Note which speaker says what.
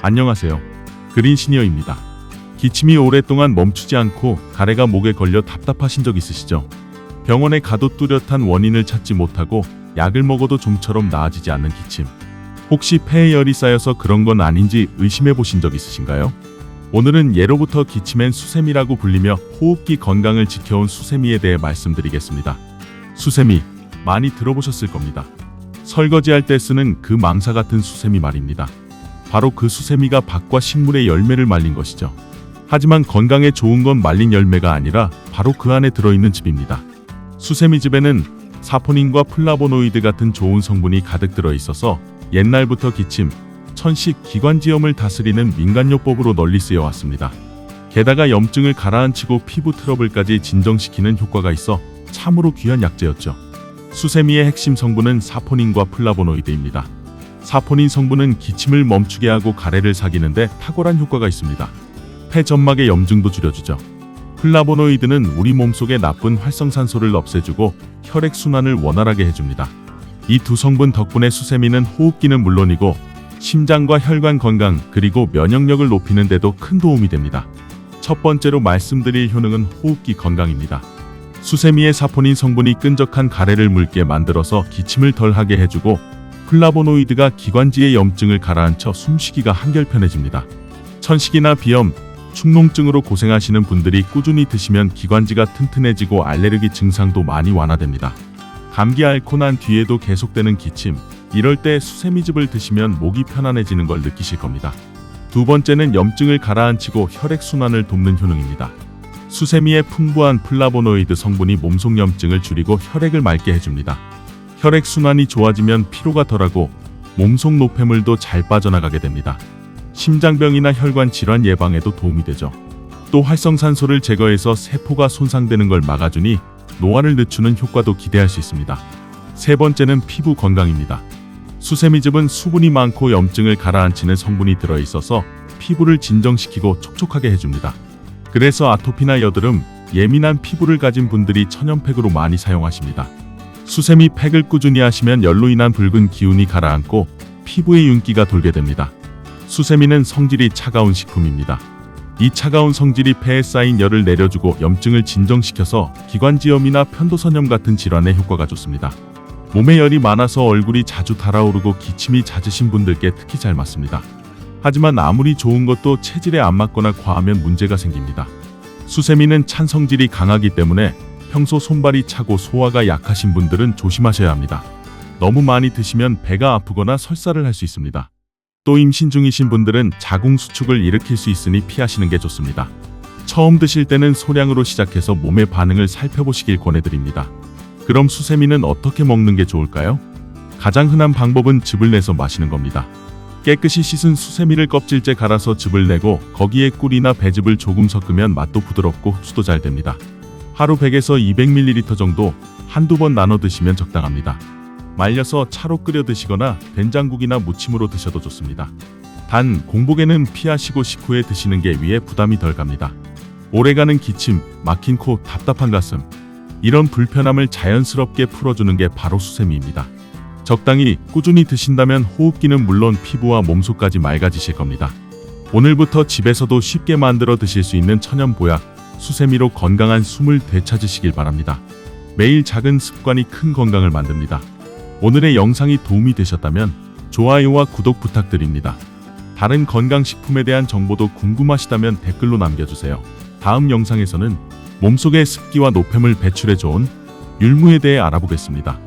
Speaker 1: 안녕하세요. 그린시니어입니다. 기침이 오랫동안 멈추지 않고 가래가 목에 걸려 답답하신 적 있으시죠? 병원에 가도 뚜렷한 원인을 찾지 못하고 약을 먹어도 좀처럼 나아지지 않는 기침. 혹시 폐에 열이 쌓여서 그런 건 아닌지 의심해 보신 적 있으신가요? 오늘은 예로부터 기침엔 수세미라고 불리며 호흡기 건강을 지켜온 수세미에 대해 말씀드리겠습니다. 수세미, 많이 들어보셨을 겁니다. 설거지할 때 쓰는 그 망사 같은 수세미 말입니다. 바로 그 수세미가 밭과 식물의 열매를 말린 것이죠. 하지만 건강에 좋은 건 말린 열매가 아니라 바로 그 안에 들어있는 즙입니다. 수세미즙에는 사포닌과 플라보노이드 같은 좋은 성분이 가득 들어있어서 옛날부터 기침, 천식, 기관지염을 다스리는 민간요법으로 널리 쓰여왔습니다. 게다가 염증을 가라앉히고 피부 트러블까지 진정시키는 효과가 있어 참으로 귀한 약재였죠. 수세미의 핵심 성분은 사포닌과 플라보노이드입니다. 사포닌 성분은 기침을 멈추게 하고 가래를 사귀는데 탁월한 효과가 있습니다. 폐 점막의 염증도 줄여주죠. 플라보노이드는 우리 몸속의 나쁜 활성산소를 없애주고 혈액순환을 원활하게 해줍니다. 이 두 성분 덕분에 수세미는 호흡기는 물론이고 심장과 혈관 건강 그리고 면역력을 높이는 데도 큰 도움이 됩니다. 첫 번째로 말씀드릴 효능은 호흡기 건강입니다. 수세미의 사포닌 성분이 끈적한 가래를 묽게 만들어서 기침을 덜하게 해주고 플라보노이드가 기관지의 염증을 가라앉혀 숨쉬기가 한결 편해집니다. 천식이나 비염, 축농증으로 고생하시는 분들이 꾸준히 드시면 기관지가 튼튼해지고 알레르기 증상도 많이 완화됩니다. 감기 앓고 난 뒤에도 계속되는 기침, 이럴 때 수세미즙을 드시면 목이 편안해지는 걸 느끼실 겁니다. 두 번째는 염증을 가라앉히고 혈액순환을 돕는 효능입니다. 수세미의 풍부한 플라보노이드 성분이 몸속 염증을 줄이고 혈액을 맑게 해줍니다. 혈액순환이 좋아지면 피로가 덜하고 몸속 노폐물도 잘 빠져나가게 됩니다. 심장병이나 혈관 질환 예방에도 도움이 되죠. 또 활성산소를 제거해서 세포가 손상되는 걸 막아주니 노화를 늦추는 효과도 기대할 수 있습니다. 세 번째는 피부 건강입니다. 수세미즙은 수분이 많고 염증을 가라앉히는 성분이 들어있어서 피부를 진정시키고 촉촉하게 해줍니다. 그래서 아토피나 여드름, 예민한 피부를 가진 분들이 천연팩으로 많이 사용하십니다. 수세미 팩을 꾸준히 하시면 열로 인한 붉은 기운이 가라앉고 피부에 윤기가 돌게 됩니다. 수세미는 성질이 차가운 식품입니다. 이 차가운 성질이 폐에 쌓인 열을 내려주고 염증을 진정시켜서 기관지염이나 편도선염 같은 질환에 효과가 좋습니다. 몸에 열이 많아서 얼굴이 자주 달아오르고 기침이 잦으신 분들께 특히 잘 맞습니다. 하지만 아무리 좋은 것도 체질에 안 맞거나 과하면 문제가 생깁니다. 수세미는 찬 성질이 강하기 때문에 평소 손발이 차고 소화가 약하신 분들은 조심하셔야 합니다. 너무 많이 드시면 배가 아프거나 설사를 할 수 있습니다. 또 임신 중이신 분들은 자궁수축을 일으킬 수 있으니 피하시는 게 좋습니다. 처음 드실 때는 소량으로 시작해서 몸의 반응을 살펴보시길 권해드립니다. 그럼 수세미는 어떻게 먹는 게 좋을까요? 가장 흔한 방법은 즙을 내서 마시는 겁니다. 깨끗이 씻은 수세미를 껍질째 갈아서 즙을 내고 거기에 꿀이나 배즙을 조금 섞으면 맛도 부드럽고 흡수도 잘 됩니다. 하루 100에서 200ml 정도 한두 번 나눠 드시면 적당합니다. 말려서 차로 끓여 드시거나 된장국이나 무침으로 드셔도 좋습니다. 단 공복에는 피하시고 식후에 드시는 게 위에 부담이 덜 갑니다. 오래가는 기침, 막힌 코, 답답한 가슴, 이런 불편함을 자연스럽게 풀어주는 게 바로 수세미입니다. 적당히 꾸준히 드신다면 호흡기는 물론 피부와 몸속까지 맑아지실 겁니다. 오늘부터 집에서도 쉽게 만들어 드실 수 있는 천연 보약 수세미로 건강한 숨을 되찾으시길 바랍니다. 매일 작은 습관이 큰 건강을 만듭니다. 오늘의 영상이 도움이 되셨다면 좋아요와 구독 부탁드립니다. 다른 건강식품에 대한 정보도 궁금하시다면 댓글로 남겨주세요. 다음 영상에서는 몸속의 습기와 노폐물 배출에 좋은 율무에 대해 알아보겠습니다.